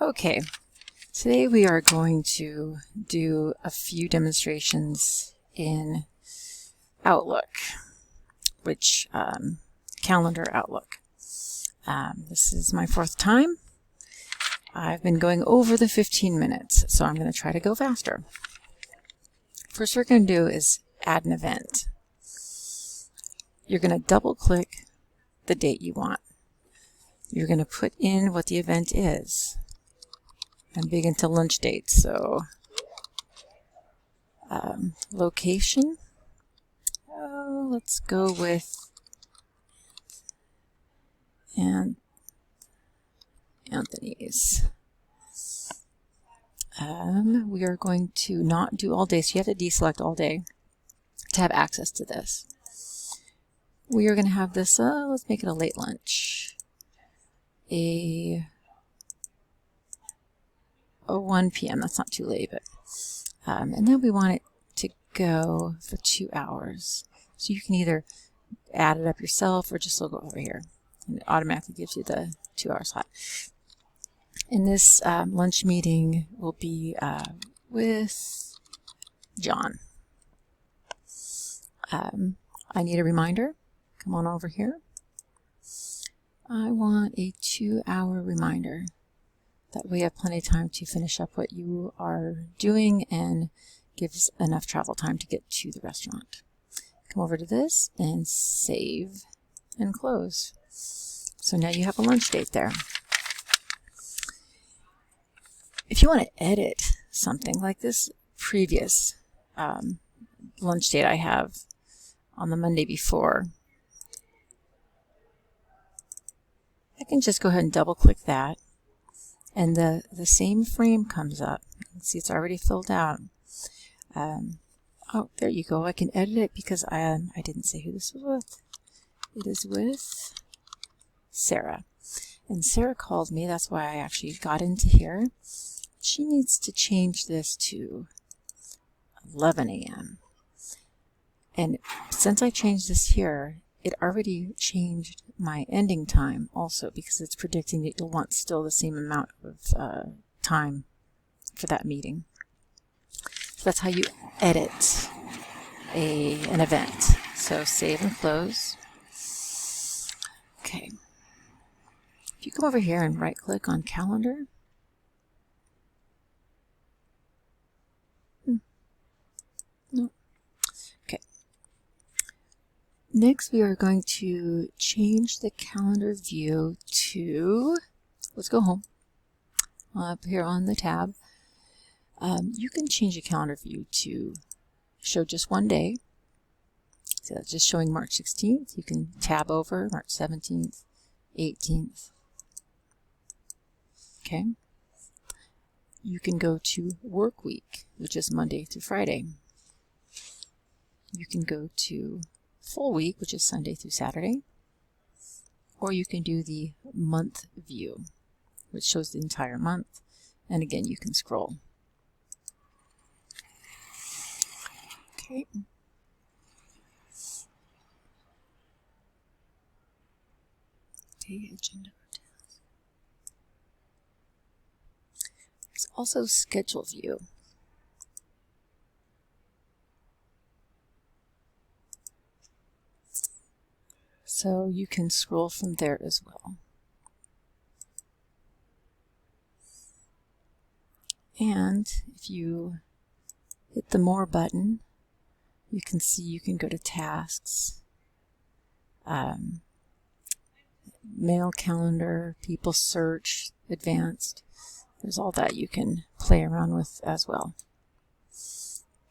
Okay, today we are going to do a few demonstrations in Outlook, which calendar Outlook. This is my fourth time. I've been going over the 15 minutes, so I'm going to try to go faster. First we're going to do is add an event. You're going to double click the date you want. You're going to put in what the event is. I'm big into lunch dates, so location. Let's go with Anthony's. We are going to not do all day, so you have to deselect all day to have access to this. We are going to have this, let's make it a late lunch. A 1 p.m. That's not too late, but and then we want it to go for 2 hours. So you can either add it up yourself or just go over here, and it automatically gives you the 2-hour slot. And this lunch meeting will be with John. I need a reminder. Come on over here. I want a 2-hour reminder. That way you have plenty of time to finish up what you are doing and gives enough travel time to get to the restaurant. Come over to this and save and close. So now you have a lunch date there. If you want to edit something like this previous lunch date I have on the Monday before, I can just go ahead and double click that. And the same frame comes up. You can see it's already filled out. Oh, there you go. I can edit it because I didn't say who this was with. It is with Sarah. And Sarah called me. That's why I actually got into here. She needs to change this to 11 a.m. And since I changed this here, it already changed my ending time also because it's predicting that you'll want still the same amount of time for that meeting. So that's how you edit an event. So save and close. Okay. If you come over here and right click on calendar, no. Okay. Next, we are going to change the calendar view to, let's go home, up here on the tab. You can change the calendar view to show just one day. So that's just showing March 16th. You can tab over March 17th, 18th. Okay. You can go to work week, which is Monday through Friday. You can go to full week, which is Sunday through Saturday, or you can do the month view, which shows the entire month, and again you can scroll. Okay. Okay, agenda. There's also schedule view. So you can scroll from there as well. And if you hit the More button, you can see you can go to Tasks, Mail Calendar, People Search, Advanced. There's all that you can play around with as well.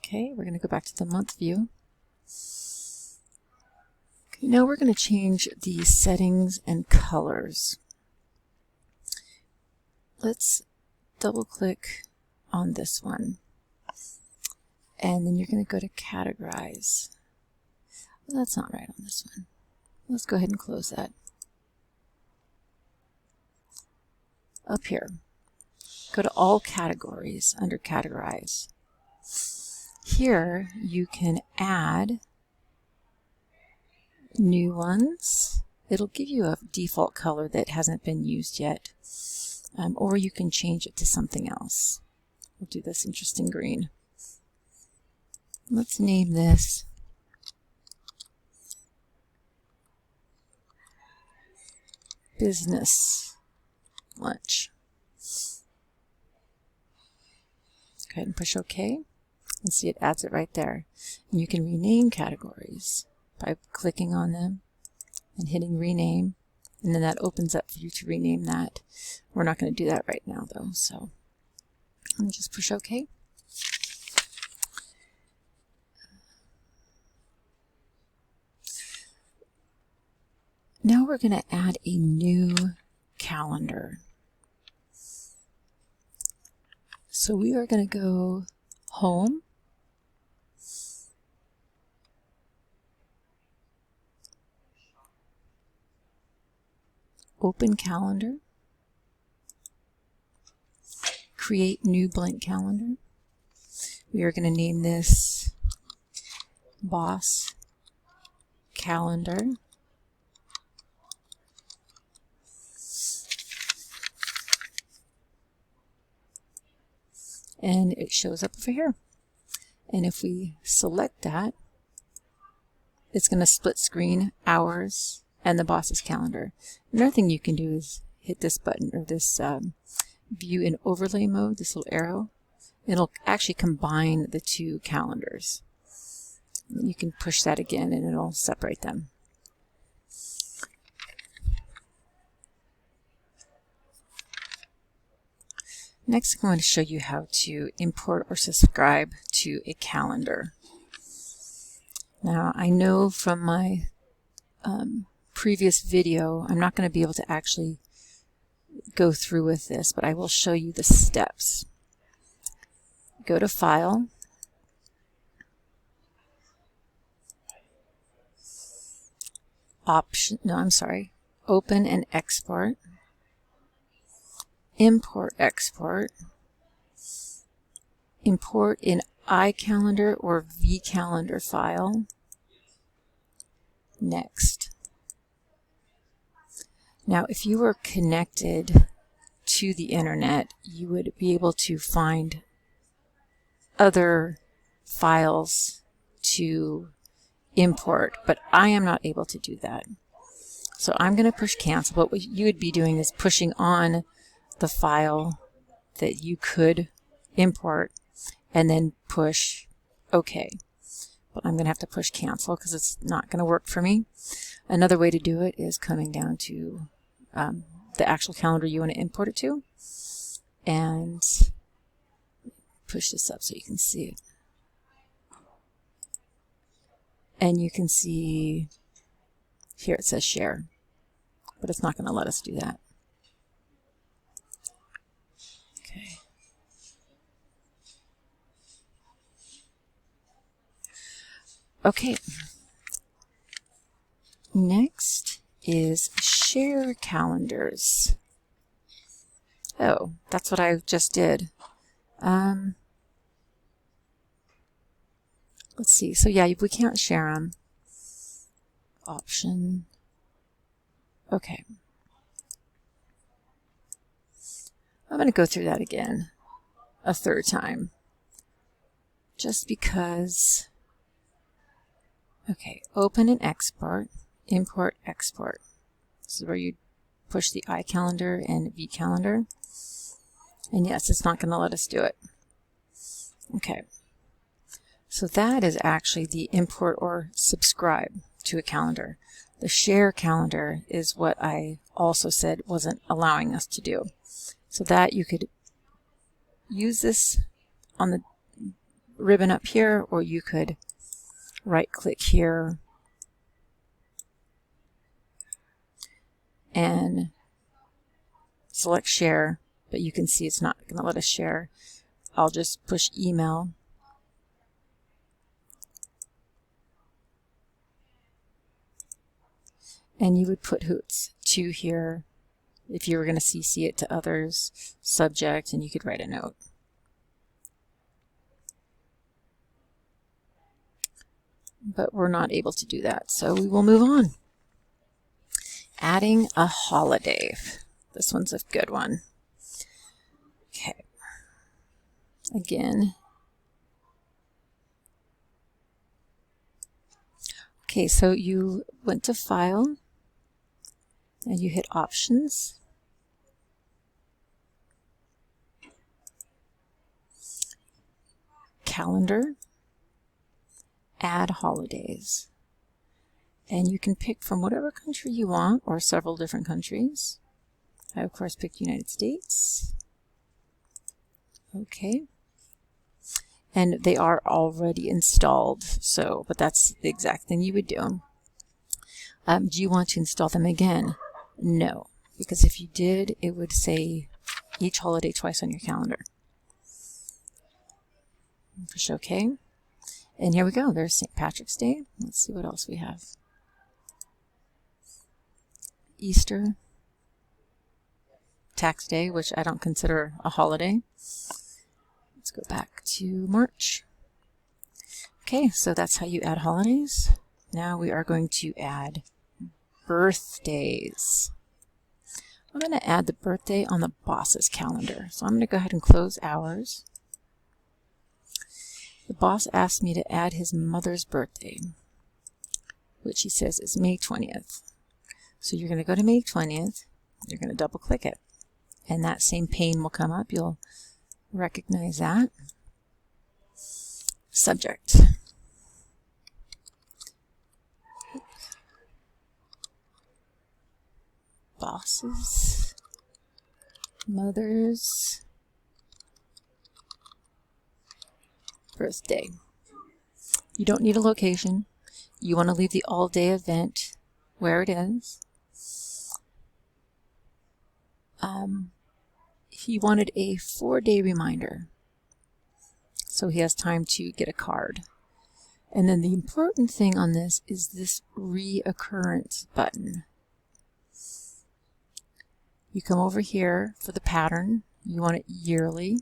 Okay, we're going to go back to the month view. Now we're going to change the settings and colors. Let's double click on this one. And then you're going to go to categorize. Well, that's not right on this one. Let's go ahead and close that. Up here, go to all categories under categorize. Here you can add new ones. It'll give you a default color that hasn't been used yet. or you can change it to something else. We'll do this interesting green. Let's name this Business Lunch. Go ahead and push OK, and see it adds it right there. And you can rename categories by clicking on them and hitting rename, and then that opens up for you to rename that. We're not going to do that right now though, so I'm just push OK. Now we're going to add a new calendar. So we are going to go Home, Open Calendar, Create New Blank Calendar. We are going to name this Boss Calendar. And it shows up over here. And if we select that, it's going to split screen Hours and the boss's calendar. Another thing you can do is hit this button, or this view in overlay mode, this little arrow. It'll actually combine the two calendars. You can push that again and it'll separate them. Next, I'm going to show you how to import or subscribe to a calendar. Now, I know from my previous video, I'm not going to be able to actually go through with this, but I will show you the steps. Go to File, Open and Export. Import Export, import in iCalendar or vCalendar file. Next. Now, if you were connected to the internet, you would be able to find other files to import, but I am not able to do that. So I'm going to push cancel, but what you would be doing is pushing on the file that you could import and then push OK. But I'm going to have to push cancel because it's not going to work for me. Another way to do it is coming down to the actual calendar you want to import it to and push this up so you can see it. And you can see here it says share, but it's not going to let us do that. Okay. Okay. Next is share calendars. Oh, that's what I just did. Let's see. So yeah, we can't share them. Option. Okay. I'm going to go through that again a third time. Just because. Okay. Open and export. Import, export. This is where you push the iCalendar and vCalendar. And yes, it's not going to let us do it. Okay. So that is actually the import or subscribe to a calendar. The share calendar is what I also said wasn't allowing us to do. So that you could use this on the ribbon up here, or you could right click here and select share, but you can see it's not going to let us share. I'll just push email. And you would put Hoots to here if you were going to CC it to others, subject, and you could write a note. But we're not able to do that, so we will move on. Adding a holiday. This one's a good one. again. Okay, so you went to File, and you hit Options. Calendar, Add Holidays. And you can pick from whatever country you want, or several different countries. I, of course, picked United States. Okay. And they are already installed, so, but that's the exact thing you would do. Do you want to install them again? No, because if you did, it would say each holiday twice on your calendar. Push OK. And here we go. There's St. Patrick's Day. Let's see what else we have. Easter. Tax Day, which I don't consider a holiday. Let's go back to March. Okay, so that's how you add holidays. Now we are going to add birthdays. I'm going to add the birthday on the boss's calendar. So I'm going to go ahead and close Hours. The boss asked me to add his mother's birthday, which he says is May 20th. So you're going to go to May 20th. You're going to double click it. And that same pane will come up. You'll recognize that. Subject. Boss's mother's birthday. You don't need a location. You want to leave the all-day event where it is. He wanted a 4-day reminder, so he has time to get a card. And then the important thing on this is this reoccurrence button. You come over here for the pattern. You want it yearly.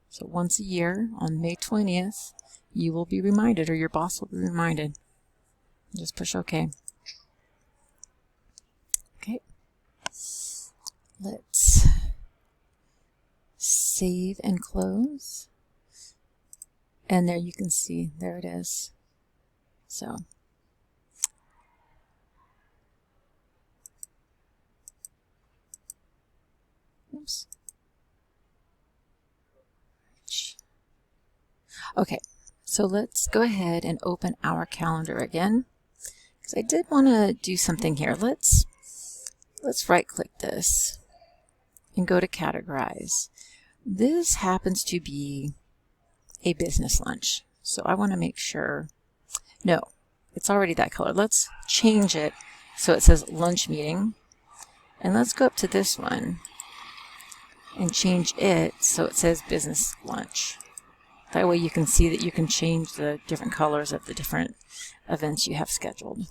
So once a year on May 20th, you will be reminded, or your boss will be reminded. Just push OK. Okay. Let's save and close. And there you can see, there it is. So. Oops. Okay, so let's go ahead and open our calendar again, because I did want to do something here. Let's right-click this and go to Categorize. This happens to be a business lunch, so I want to make sure. No, it's already that color. Let's change it so it says lunch meeting, and let's go up to this one and change it so it says business lunch. That way you can see that you can change the different colors of the different events you have scheduled.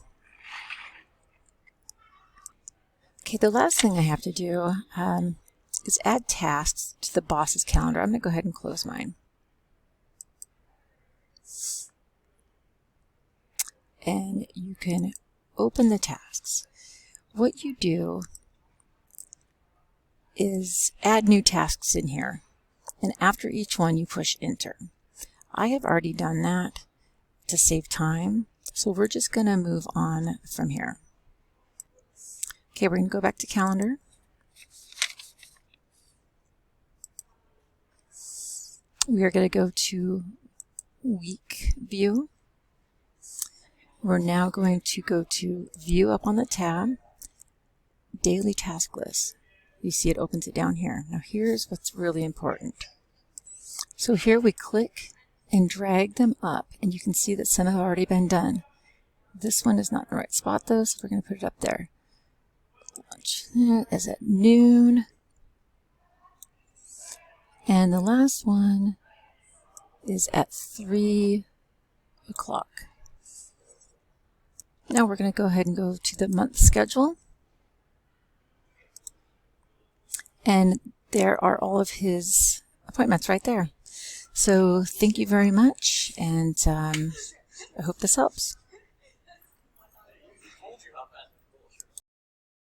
Okay, the last thing I have to do is add tasks to the boss's calendar. I'm going to go ahead and close mine. And you can open the tasks. What you do is add new tasks in here. And after each one, you push Enter. I have already done that to save time, so we're just going to move on from here. Okay, we're going to go back to Calendar. We are going to go to Week View. We're now going to go to View up on the tab, Daily Task List. You see it opens it down here. Now here's what's really important. So here we click and drag them up, and you can see that some have already been done. This one is not in the right spot though, so we're going to put it up there. Lunch is at noon. And the last one is at 3 o'clock. Now we're going to go ahead and go to the month schedule. And there are all of his appointments right there. So thank you very much, and I hope this helps.